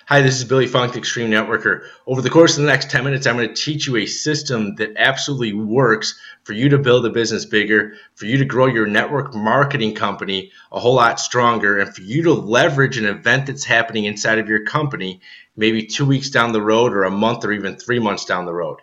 Hi, this is Billy Funk, the Extreme Networker. Over the course of the next 10 minutes, I'm going to teach you a system that absolutely works for you to build a business bigger, for you to grow your network marketing company a whole lot stronger, and for you to leverage an event that's happening inside of your company maybe 2 weeks down the road or a month or even 3 months down the road.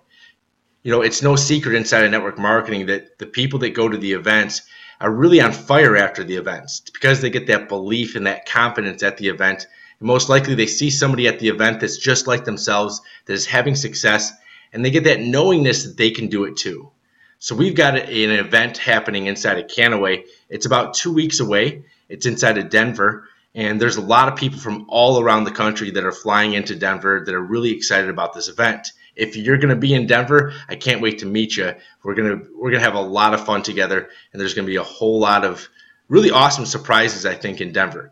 You know, it's no secret inside of network marketing that the people that go to the events are really on fire after the events. It's because they get that belief and that confidence at the event. And most likely they see somebody at the event that's just like themselves, that is having success, and they get that knowingness that they can do it too. So we've got an event happening inside of Canaway. It's about 2 weeks away. It's inside of Denver. And there's a lot of people from all around the country that are flying into Denver that are really excited about this event. If you're going to be in Denver, I can't wait to meet you. We're gonna have a lot of fun together, and there's going to be a whole lot of really awesome surprises, I think, in Denver.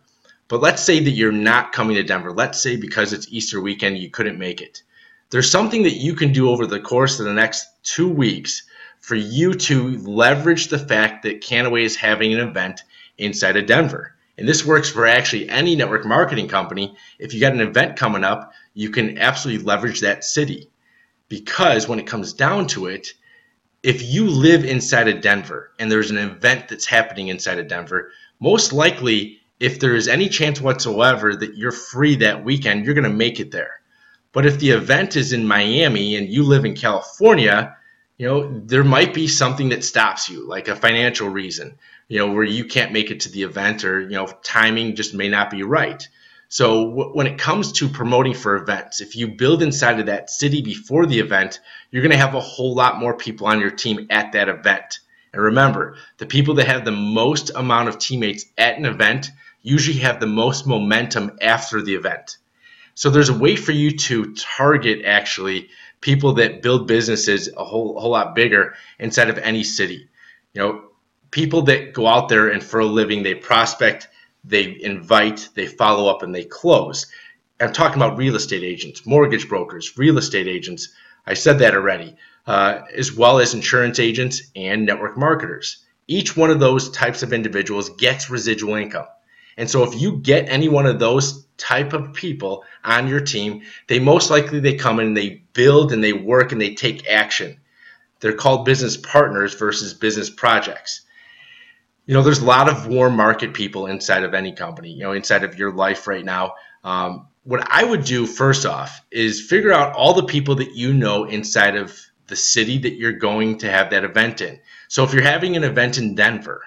But let's say that you're not coming to Denver. Let's say because it's Easter weekend, you couldn't make it. There's something that you can do over the course of the next 2 weeks for you to leverage the fact that Canaway is having an event inside of Denver. And this works for actually any network marketing company. If you got an event coming up, you can absolutely leverage that city. Because when it comes down to it, if you live inside of Denver and there's an event that's happening inside of Denver, most likely, if there is any chance whatsoever that you're free that weekend, you're going to make it there. But if the event is in Miami and you live in California, you know, there might be something that stops you, like a financial reason, you know, where you can't make it to the event, or, you know, timing just may not be right. So when it comes to promoting for events, if you build inside of that city before the event, you're going to have a whole lot more people on your team at that event. And remember, the people that have the most amount of teammates at an event usually have the most momentum after the event. So there's a way for you to target actually people that build businesses a whole lot bigger inside of any city. You know, people that go out there and for a living, they prospect, they invite, they follow up, and they close. I'm talking about real estate agents, mortgage brokers, real estate agents. I said that already, as well as insurance agents and network marketers. Each one of those types of individuals gets residual income. And so if you get any one of those type of people on your team, they most likely they come in and they build and they work and they take action. They're called business partners versus business projects. You know, there's a lot of warm market people inside of any company, you know, inside of your life right now. What I would do first off is figure out all the people that you know inside of the city that you're going to have that event in. So if you're having an event in Denver,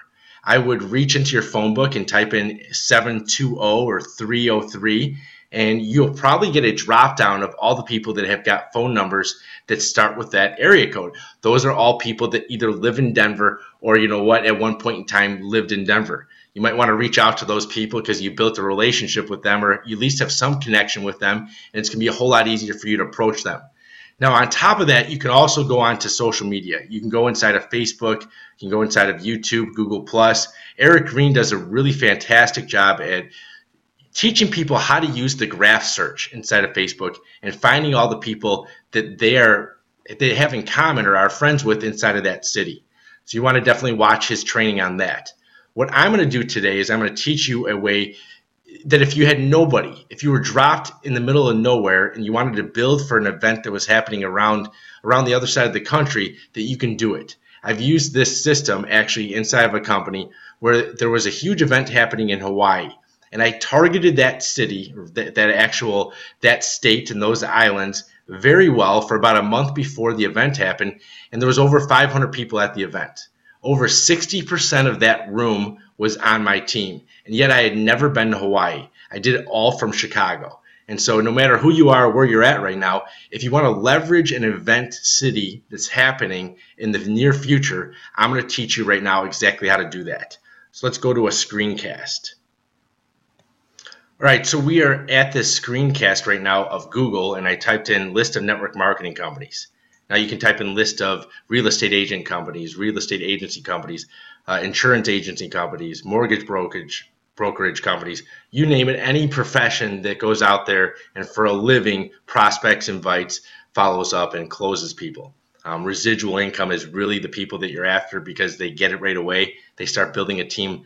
I would reach into your phone book and type in 720 or 303, and you'll probably get a drop down of all the people that have got phone numbers that start with that area code. Those are all people that either live in Denver or, you know what, at one point in time lived in Denver. You might want to reach out to those people because you built a relationship with them, or you at least have some connection with them, and it's going to be a whole lot easier for you to approach them. Now, on top of that, you can also go on to social media. You can go inside of Facebook. You can go inside of YouTube, Google+. Eric Green does a really fantastic job at teaching people how to use the graph search inside of Facebook and finding all the people that they have in common or are friends with inside of that city. So you want to definitely watch his training on that. What I'm going to do today is I'm going to teach you a way that if you had nobody, if you were dropped in the middle of nowhere and you wanted to build for an event that was happening around the other side of the country, that you can do it. I've used this system actually inside of a company where there was a huge event happening in Hawaii, and I targeted that city, or that state and those islands very well for about a month before the event happened, and there was over 500 people at the event. Over 60% of that room was on my team, and yet I had never been to Hawaii. I did it all from Chicago. And so no matter who you are or where you're at right now, if you want to leverage an event city that's happening in the near future, I'm going to teach you right now exactly how to do that. So let's go to a screencast. All right, so we are at this screencast right now of Google, and I typed in list of network marketing companies. Now you can type in list of real estate agent companies, real estate agency companies, insurance agency companies, mortgage brokerage companies, you name it, any profession that goes out there and for a living prospects, invites, follows up, and closes people. Residual income is really the people that you're after because they get it right away. They start building a team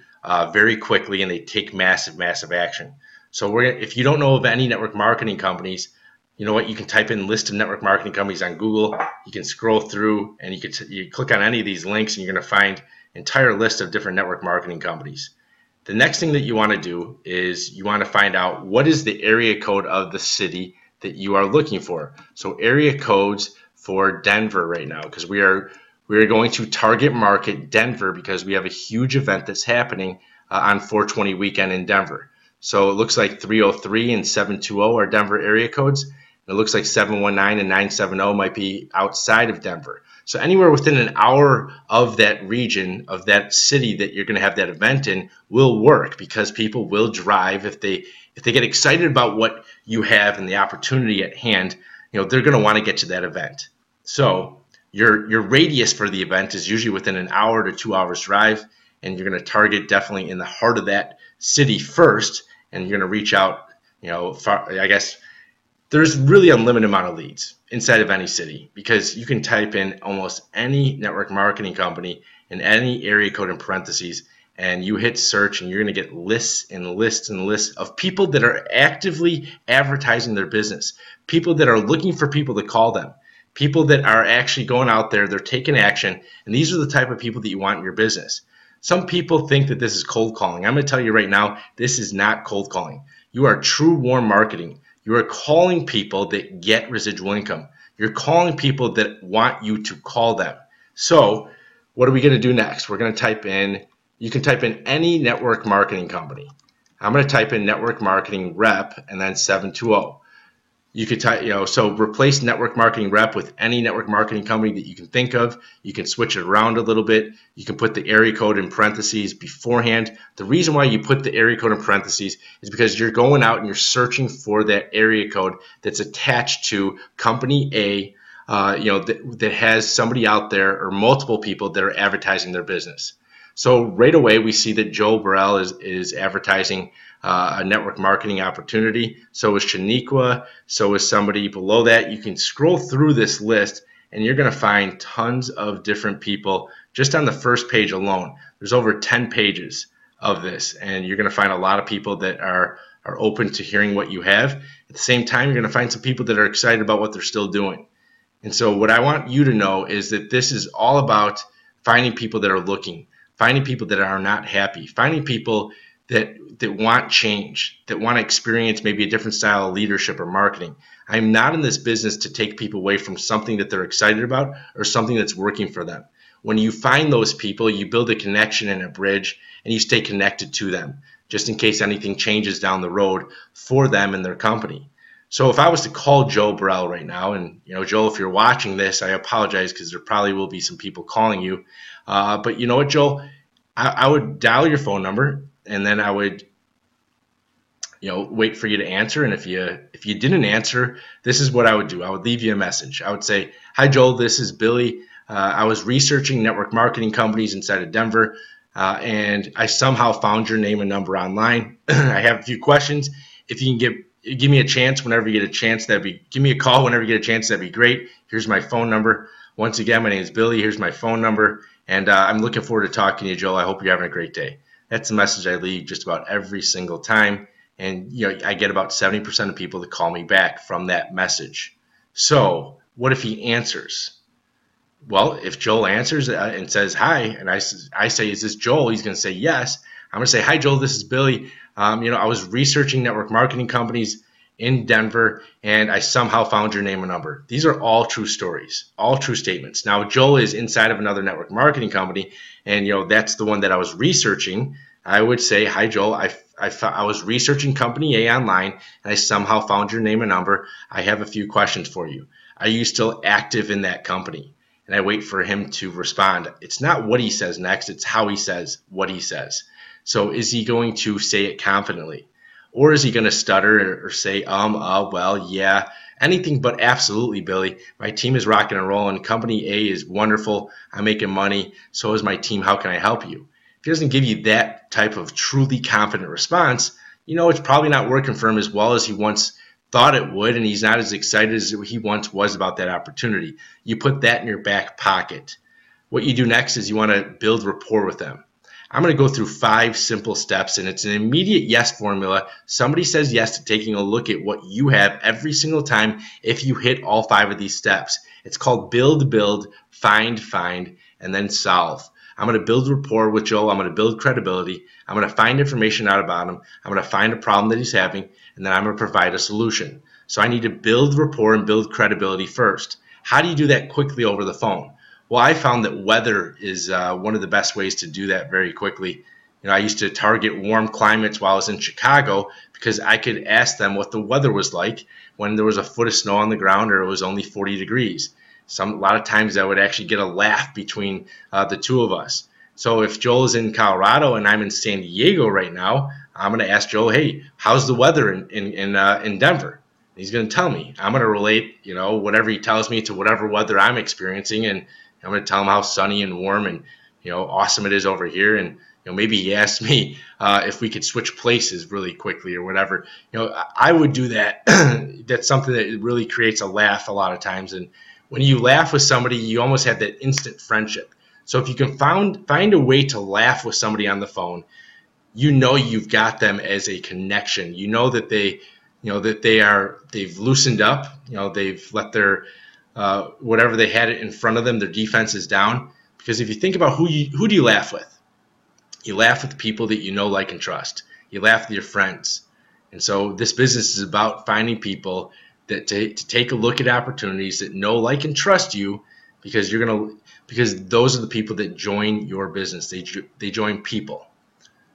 very quickly and they take massive action. So if you don't know of any network marketing companies, you know what? You can type in list of network marketing companies on Google. You can scroll through and you click on any of these links and you're going to find an entire list of different network marketing companies. The next thing that you want to do is you want to find out what is the area code of the city that you are looking for. So area codes for Denver right now, because we are going to target market Denver because we have a huge event that's happening on 420 weekend in Denver. So it looks like 303 and 720 are Denver area codes. It looks like 719 and 970 might be outside of Denver. So anywhere within an hour of that region, of that city that you're going to have that event in, will work, because people will drive if they get excited about what you have and the opportunity at hand. They're going to want to get to that event. So your radius for the event is usually within an hour to 2 hours drive, and you're going to target definitely in the heart of that city first, and you're going to reach out. I guess there's really unlimited amount of leads inside of any city, because you can type in almost any network marketing company in any area code in parentheses, and you hit search, and you're going to get lists and lists and lists of people that are actively advertising their business, people that are looking for people to call them, people that are actually going out there, they're taking action, and these are the type of people that you want in your business. Some people think that this is cold calling. I'm going to tell you right now, this is not cold calling. You are true warm marketing. You are calling people that get residual income. You're calling people that want you to call them. So what are we going to do next? We're going to type in, you can type in any network marketing company. I'm going to type in network marketing rep and then 720. You could type, so replace network marketing rep with any network marketing company that you can think of. You can switch it around a little bit. You can put the area code in parentheses beforehand. The reason why you put the area code in parentheses is because you're going out and you're searching for that area code that's attached to company A, that has somebody out there or multiple people that are advertising their business. So right away, we see that Joel Burrell is advertising a network marketing opportunity. So is Shaniqua. So is somebody below that. You can scroll through this list, and you're going to find tons of different people just on the first page alone. There's over 10 pages of this, and you're going to find a lot of people that are open to hearing what you have. At the same time, you're going to find some people that are excited about what they're still doing. And so what I want you to know is that this is all about finding people that are looking, finding people that are not happy, finding people that want change, that want to experience maybe a different style of leadership or marketing. I'm not in this business to take people away from something that they're excited about or something that's working for them. When you find those people, you build a connection and a bridge, and you stay connected to them, just in case anything changes down the road for them and their company. So if I was to call Joe Burrell right now, and Joel, if you're watching this, I apologize because there probably will be some people calling you. But you know what, Joel? I would dial your phone number, and then I would wait for you to answer. And if you didn't answer, this is what I would do. I would leave you a message. I would say, "Hi, Joel, this is Billy. I was researching network marketing companies inside of Denver, and I somehow found your name and number online. I have a few questions. If you can give me a chance whenever you get a chance, give me a call whenever you get a chance. That'd be great. Here's my phone number. Once again, my name is Billy. Here's my phone number. And I'm looking forward to talking to you, Joel. I hope you're having a great day." That's the message I leave just about every single time. And I get about 70% of people that call me back from that message. So what if he answers? Well, if Joel answers and says hi, and I say, "Is this Joel?" He's going to say yes. I'm going to say, "Hi, Joel, this is Billy. I was researching network marketing companies in Denver, and I somehow found your name and number." These are all true stories, all true statements. Now, Joel is inside of another network marketing company, and that's the one that I was researching. I would say, "Hi, Joel. I was researching company A online, and I somehow found your name and number. I have a few questions for you. Are you still active in that company?" And I wait for him to respond. It's not what he says next, it's how he says what he says. So is he going to say it confidently? Or is he going to stutter or say, well, yeah, anything but absolutely, Billy. My team is rocking and rolling. Company A is wonderful. I'm making money. So is my team. How can I help you? If he doesn't give you that type of truly confident response, it's probably not working for him as well as he once thought it would, and he's not as excited as he once was about that opportunity. You put that in your back pocket. What you do next is you want to build rapport with them. I'm going to go through 5 simple steps, and it's an immediate yes formula. Somebody says yes to taking a look at what you have every single time if you hit all 5 of these steps. It's called build, find, and then solve. I'm going to build rapport with Joel. I'm going to build credibility. I'm going to find information out about him. I'm going to find a problem that he's having, and then I'm going to provide a solution. So I need to build rapport and build credibility first. How do you do that quickly over the phone? Well, I found that weather is one of the best ways to do that very quickly. I used to target warm climates while I was in Chicago because I could ask them what the weather was like when there was a foot of snow on the ground or it was only 40 degrees. A lot of times I would actually get a laugh between the two of us. So if Joel is in Colorado and I'm in San Diego right now, I'm going to ask Joel, hey, how's the weather in Denver? He's going to tell me. I'm going to relate, whatever he tells me to whatever weather I'm experiencing, and I'm going to tell him how sunny and warm and awesome it is over here. And maybe he asks me if we could switch places really quickly or whatever. I would do that. That's something that really creates a laugh a lot of times. And when you laugh with somebody, you almost have that instant friendship. So if you can find a way to laugh with somebody on the phone, you've got them as a connection. That they've loosened up. They've let their whatever they had in front of them, their defense is down. Because if you think about who do you laugh with? You laugh with people that you know, like, and trust. You laugh with your friends. And so this business is about finding people that to take a look at opportunities that know, like, and trust you, because those are the people that join your business. They join people.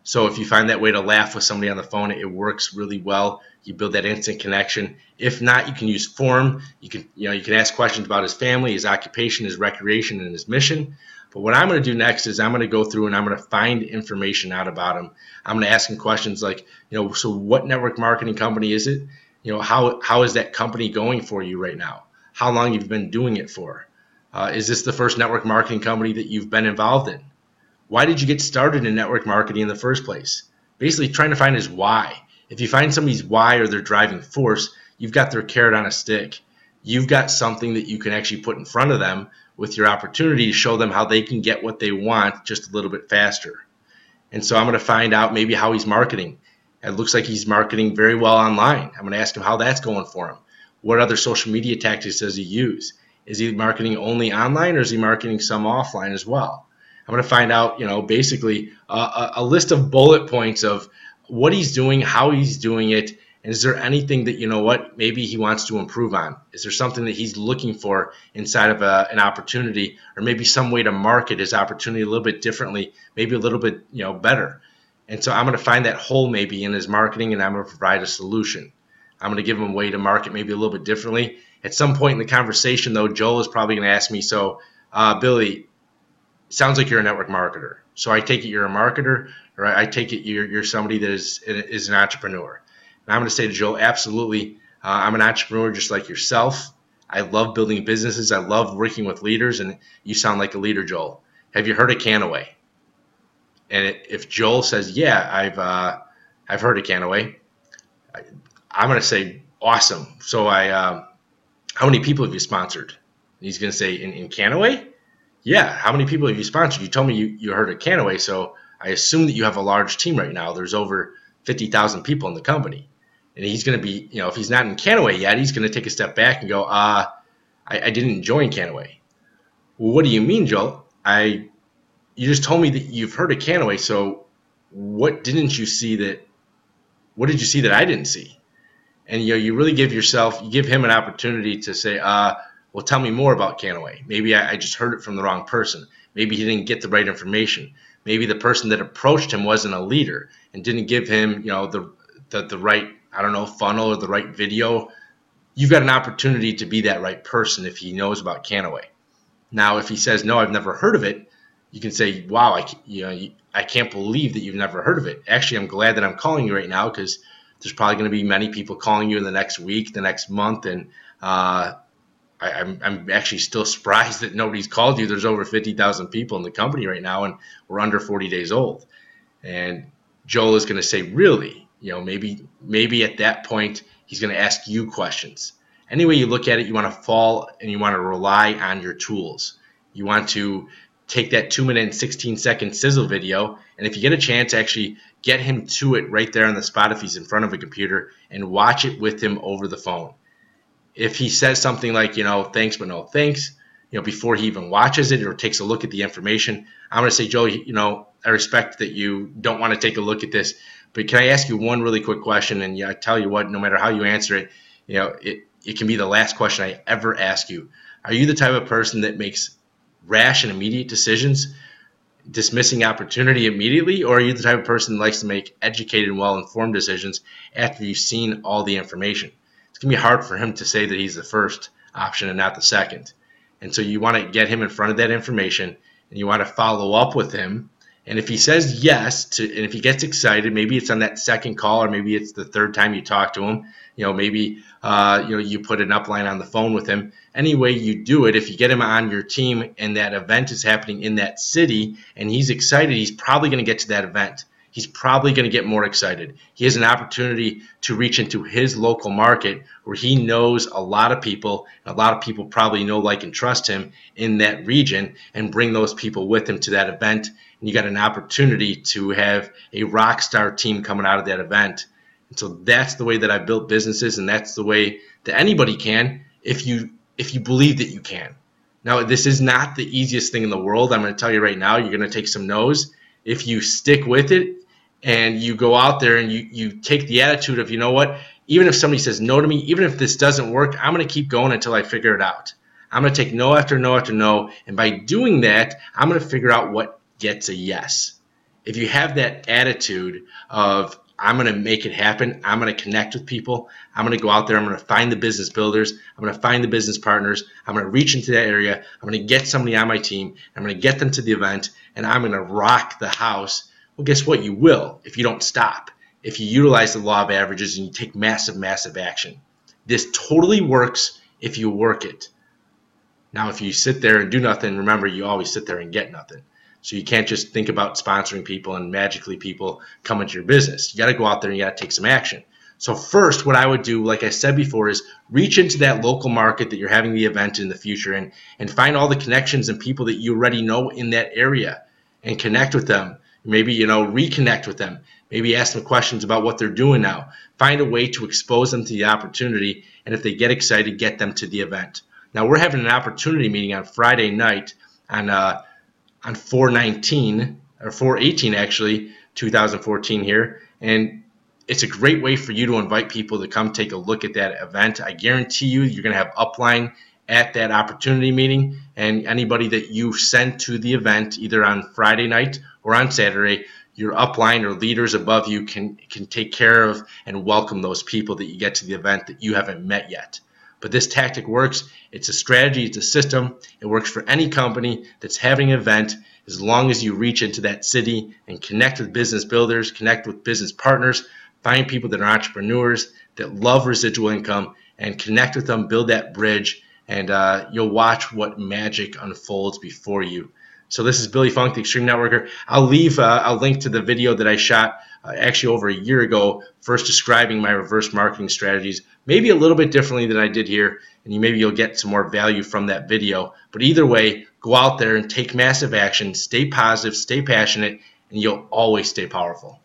So if you find that way to laugh with somebody on the phone, it works really well. You build that instant connection. If not, you can use form. You can ask questions about his family, his occupation, his recreation, and his mission. But what I'm going to do next is I'm going to go through and I'm going to find information out about him. I'm going to ask him questions like, so what network marketing company is it? How is that company going for you right now? How long have you been doing it for? Is this the first network marketing company that you've been involved in? Why did you get started in network marketing in the first place? Basically trying to find his why. If you find somebody's why or their driving force, you've got their carrot on a stick. You've got something that you can actually put in front of them with your opportunity to show them how they can get what they want just a little bit faster. And so I'm going to find out maybe how he's marketing. It looks like he's marketing very well online. I'm going to ask him how that's going for him. What other social media tactics does he use? Is he marketing only online, or is he marketing some offline as well? I'm going to find out, basically a list of bullet points of what he's doing, how he's doing it, and is there anything that, maybe he wants to improve on? Is there something that he's looking for inside of an opportunity, or maybe some way to market his opportunity a little bit differently, maybe a little bit, better? And so I'm going to find that hole maybe in his marketing, and I'm going to provide a solution. I'm going to give him a way to market maybe a little bit differently. At some point in the conversation, though, Joel is probably going to ask me, so Billy, sounds like you're a network marketer. So I take it you're a marketer, or I take it you're somebody that is an entrepreneur. And I'm going to say to Joel, absolutely. I'm an entrepreneur just like yourself. I love building businesses. I love working with leaders, and you sound like a leader, Joel. Have you heard of Canaway? And if Joel says, yeah, I've heard of Canaway, I'm going to say, awesome. So how many people have you sponsored? And he's going to say, in Canaway? Yeah, how many people have you sponsored? You told me you heard of Canaway, so I assume that you have a large team right now. There's over 50,000 people in the company. And he's going to be, if he's not in Canaway yet, he's going to take a step back and go, I didn't join Canaway. Well, what do you mean, Joel? You just told me that you've heard of Canaway, so what did you see that I didn't see? And you really give him an opportunity to say, well, tell me more about Canaway. Maybe I just heard it from the wrong person. Maybe he didn't get the right information. Maybe the person that approached him wasn't a leader and didn't give him, the right, funnel or the right video. You've got an opportunity to be that right person if he knows about Canaway. Now, if he says, no, I've never heard of it, you can say, wow, I can't believe that you've never heard of it. Actually, I'm glad that I'm calling you right now, because there's probably going to be many people calling you in the next week, the next month, and I'm actually still surprised that nobody's called you. There's over 50,000 people in the company right now, and we're under 40 days old. And Joel is going to say, really? Maybe at that point, he's going to ask you questions. Any way you look at it, you want to fall and you want to rely on your tools. You want to take that 2-minute and 16-second sizzle video, and if you get a chance, actually get him to it right there on the spot if he's in front of a computer, and watch it with him over the phone. If he says something like, thanks but no thanks, before he even watches it or takes a look at the information, I'm going to say, Joe, I respect that you don't want to take a look at this, but can I ask you one really quick question? And I tell you what, no matter how you answer it, it can be the last question I ever ask you. Are you the type of person that makes rash and immediate decisions, dismissing opportunity immediately, or are you the type of person that likes to make educated and well-informed decisions after you've seen all the information? It's going to be hard for him to say that he's the first option and not the second. And so you want to get him in front of that information, and you want to follow up with him. And if he says yes, and if he gets excited, maybe it's on that second call, or maybe it's the third time you talk to him. Maybe you put an upline on the phone with him. Any way you do it, if you get him on your team and that event is happening in that city and he's excited, he's probably going to get to that event. He's probably going to get more excited. He has an opportunity to reach into his local market where he knows a lot of people, and a lot of people probably know, like, and trust him in that region, and bring those people with him to that event. And you got an opportunity to have a rock star team coming out of that event. And so that's the way that I built businesses, and that's the way that anybody can if you believe that you can. Now, this is not the easiest thing in the world. I'm going to tell you right now, you're going to take some no's. If you stick with it and you go out there and you take the attitude of, even if somebody says no to me, even if this doesn't work, I'm going to keep going until I figure it out. I'm going to take no after no after no, and by doing that, I'm going to figure out what gets a yes. If you have that attitude of, I'm going to make it happen, I'm going to connect with people, I'm going to go out there, I'm going to find the business builders, I'm going to find the business partners, I'm going to reach into that area, I'm going to get somebody on my team, I'm going to get them to the event, and I'm going to rock the house. Well, guess what? You will if you don't stop. If you utilize the law of averages and you take massive, massive action. This totally works if you work it. Now, if you sit there and do nothing, remember, you always sit there and get nothing. So you can't just think about sponsoring people and magically people come into your business. You got to go out there and you got to take some action. So first, what I would do, like I said before, is reach into that local market that you're having the event in the future in, and find all the connections and people that you already know in that area and connect with them. Maybe, reconnect with them. Maybe ask them questions about what they're doing now. Find a way to expose them to the opportunity, and if they get excited, get them to the event. Now, we're having an opportunity meeting on Friday night on 4/19 or 4/18 actually, 2014 here, and it's a great way for you to invite people to come take a look at that event. I guarantee you, you're going to have upline at that opportunity meeting, and anybody that you send to the event, either on Friday night or on Saturday, your upline or leaders above you can take care of and welcome those people that you get to the event that you haven't met yet. But this tactic works. It's a strategy. It's a system. It works for any company that's having an event, as long as you reach into that city and connect with business builders, connect with business partners, find people that are entrepreneurs, that love residual income, and connect with them, build that bridge, and you'll watch what magic unfolds before you. So this is Billy Funk, the Extreme Networker. I'll leave a link to the video that I shot actually over a year ago, first describing my reverse marketing strategies, maybe a little bit differently than I did here, and maybe you'll get some more value from that video. But either way, go out there and take massive action, stay positive, stay passionate, and you'll always stay powerful.